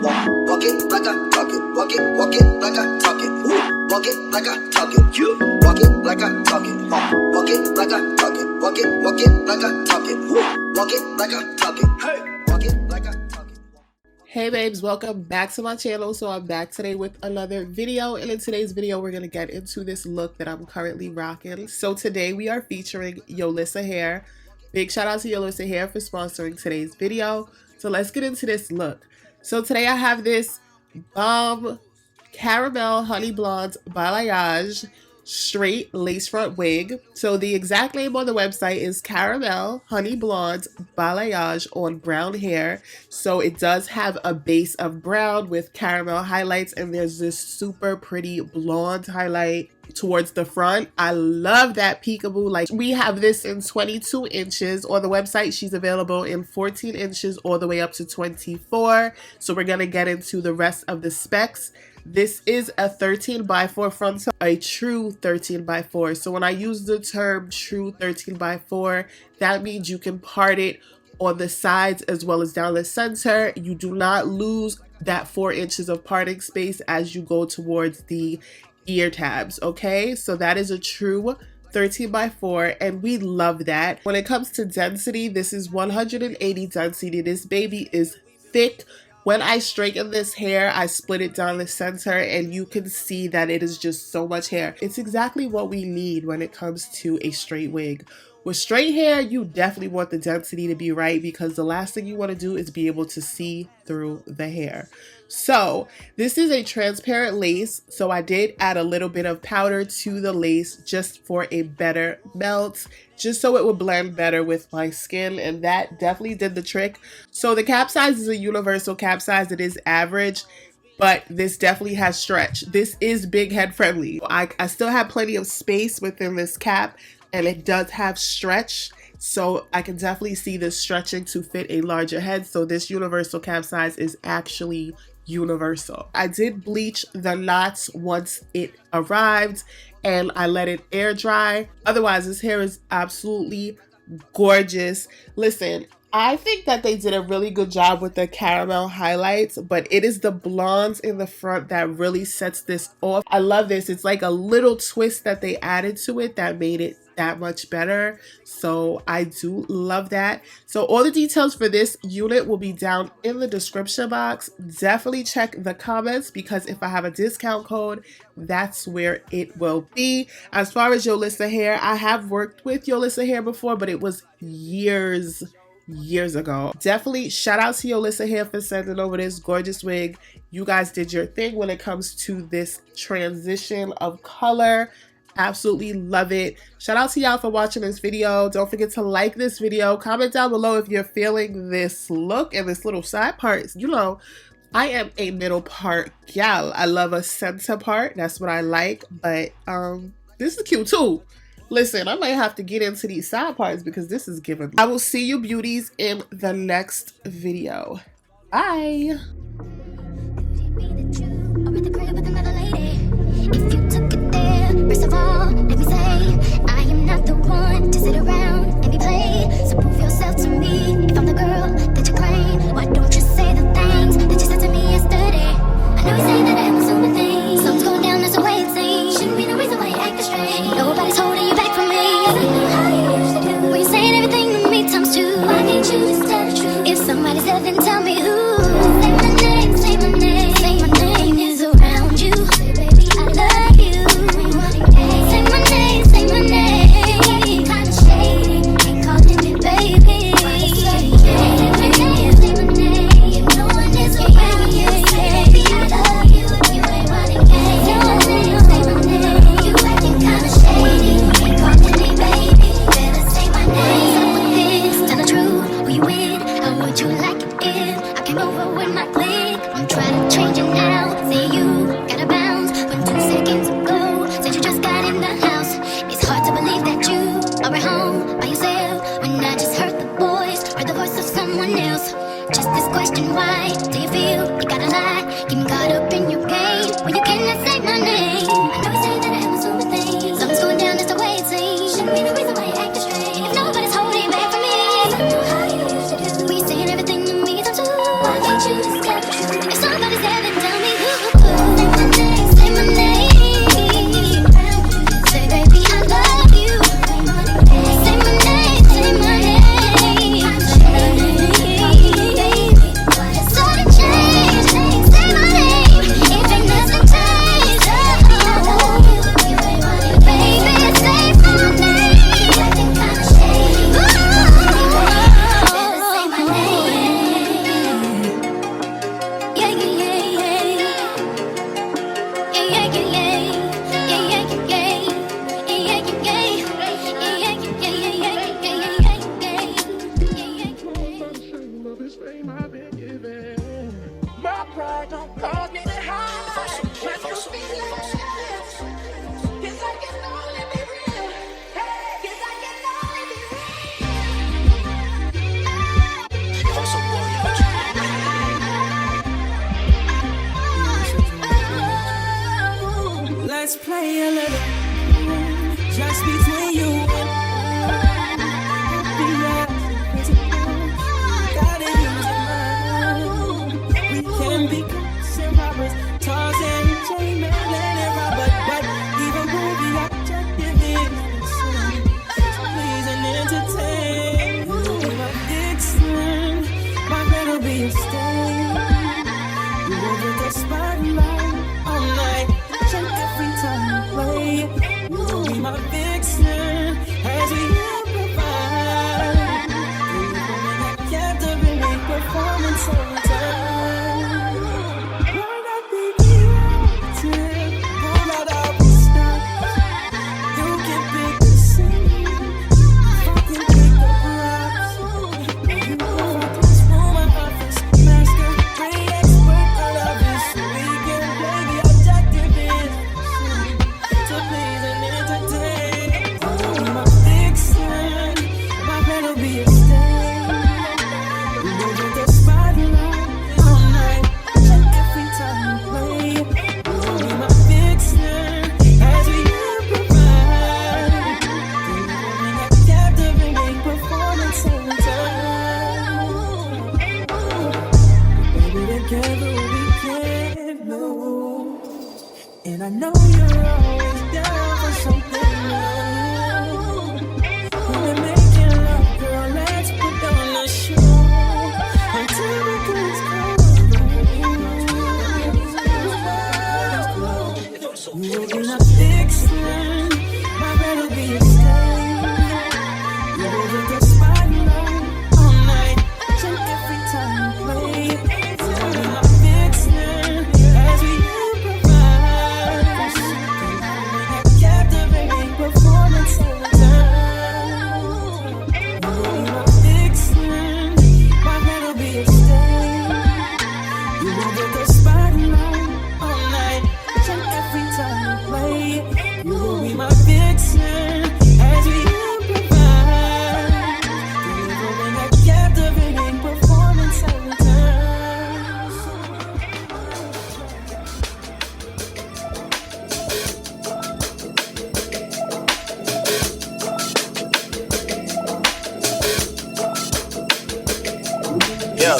Walk it like I talk it. Walk it like I talk it. Walk it like I talk it. You walk it like I talk it. Walk it like I talk it. Walk it like I talk it. Walk it like I talk it. Hey, walk it like I talk it. Hey babes, welcome back to my channel. So I'm back today with another video, and in today's video we're going to get into this look that I'm currently rocking. So today we are featuring Yolissa Hair. Big shout out to Yolissa Hair for sponsoring today's video. So let's get into this look. So today I have this bomb caramel honey blonde balayage straight lace front wig. So the exact name on the website is caramel honey blonde balayage on brown hair. So it does have a base of brown with caramel highlights, and there's this super pretty blonde highlight towards the front. I love that peekaboo. Like, we have this in 22 inches on the website. She's available in 14 inches all the way up to 24. So we're gonna get into the rest of the specs. This is a 13x4 frontal, a true 13x4. So when I use the term true 13x4, that means you can part it on the sides as well as down the center. You do not lose that 4 inches of parting space as you go towards the ear tabs, okay? So that is a true 13x4, and we love that. When it comes to density, this is 180 density. This baby is thick. When I straighten this hair, I split it down the center, and you can see that it is just so much hair. It's exactly what we need when it comes to a straight wig. With straight hair, you definitely want the density to be right, because the last thing you want to do is be able to see through the hair. So this is a transparent lace, so I did add a little bit of powder to the lace just for a better melt, just so it would blend better with my skin, and that definitely did the trick. So the cap size is a universal cap size. It is average, but this definitely has stretch. This is big head friendly. I still have plenty of space within this cap, and it does have stretch. So I can definitely see this stretching to fit a larger head. So this universal cap size is actually universal. I did bleach the knots once it arrived, and I let it air dry. Otherwise, this hair is absolutely gorgeous. Listen, I think that they did a really good job with the caramel highlights, but it is the blondes in the front that really sets this off. I love this. It's like a little twist that they added to it that made it that much better. So I do love that. So all the details for this unit will be down in the description box. Definitely check the comments, because if I have a discount code, that's where it will be. As far as Yolissa Hair, I have worked with Yolissa Hair before, but it was years ago. Definitely shout out to Yolissa Hair for sending over this gorgeous wig. You guys did your thing when it comes to this transition of color. Absolutely love it. Shout out to y'all for watching this video. Don't forget to like this video. Comment down below if you're feeling this look and this little side part. You know, I am a middle part gal. I love a center part. That's what I like. But this is cute too. Listen, I might have to get into these side parts because this is giving. I will see you beauties in the next video. Bye. First of all, let me say, I am not the one to sit around and be played. So prove yourself to me. If I'm the girl that you claim, why don't you say the things that you said to me yesterday? I know you say that I am assuming things. Something's going down, that's the way it seems. Shouldn't be no reason why you act this strange. Nobody's holding you back from me. Yes, I know how you used to do. When you're saying everything to me times two. Why can't you just tell the truth? If somebody said, then tell me who. don't cause me to hide my true feelings. 'Cause I can only be real. Hey, 'cause I can only be real. Let's play a little just between you and we can be robbers, Tarzan, Jane, Marilyn, and Robert, but even movie objective is please and entertain. My Dixon, my better be a stain. You will get the spotlight all night, check every time you play. You will be my vixen as we improvise. You will be that captivating performance every time. And I know you're always down for something new. When we're making love, girl, let's put on a show until the days come. You will be my vixen, my better be a stain. You will get the spotlight all night, check every time you play. You will be my vixen as we performance every time. You will be my vixen, my better be a stain. You will get the spotlight all night, check every time you play. You will be my vixen as we improvise, delivering a captivating performance every time. Yeah.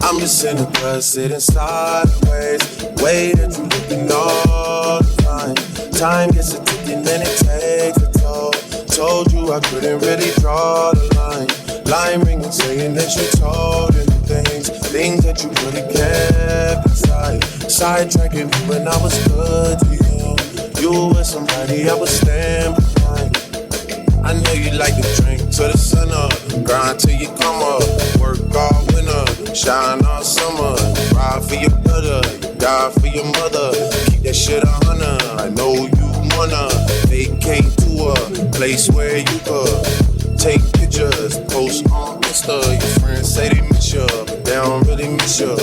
I'm just in the bus sitting sideways, way that you looking all the time. Time gets a ticking and it takes a toll. Told you I couldn't really draw the line. Line ringing saying that you told him things that you really kept inside. Sidetracking me when I was good to you. You were somebody I would stand behind. I know you like to drink to the sun up, grind till you come up, work all winter, shine all summer, ride for your brother, you die for your mother, keep that shit 100. I know you wanna vacate to a place where you could take pictures, post on Insta. Your friends say they miss you, but they don't really miss you.